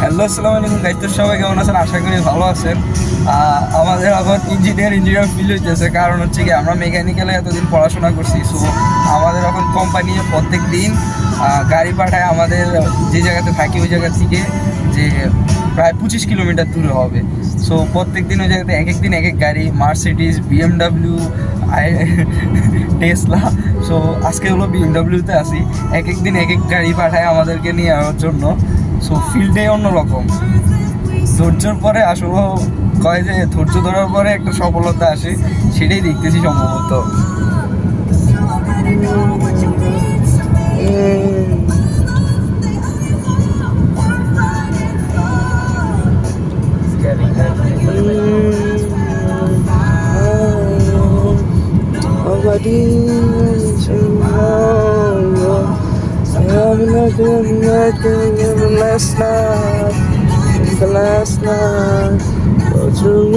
Hello, আসসালামু আলাইকুম guys. তো সবাই কেমন আছেন? আশা করি ভালো আছেন। আমাদের এখন ইঞ্জিনিয়ার ফিল হইতেছে, কারণ হচ্ছে কি আমরা মেকানিক্যালে এতদিন পড়াশোনা করছি। সো আমাদের এখন কোম্পানি প্রত্যেক দিন গাড়ি পাঠায় আমাদের যে জায়গাতে থাকি ওই জায়গা থেকে, যে প্রায় 25 কিলোমিটার দূরে হবে। সো প্রত্যেক দিন ওই জায়গাতে এক এক দিন এক এক গাড়ি, মার্সিডিজ, BMW, টেসলা। সো আজকে হলো BMW-তে আসি। এক এক দিন এক এক গাড়ি পাঠায় আমাদেরকে নিয়ে যাওয়ার জন্য। সো ফিল্ডে অন্যরকম। ধৈর্যর পরে আসলে কয় যে ধৈর্য ধরার পরে একটা সফলতা আসে, সেটাই দেখতেছি সম্ভবত। The last night, go through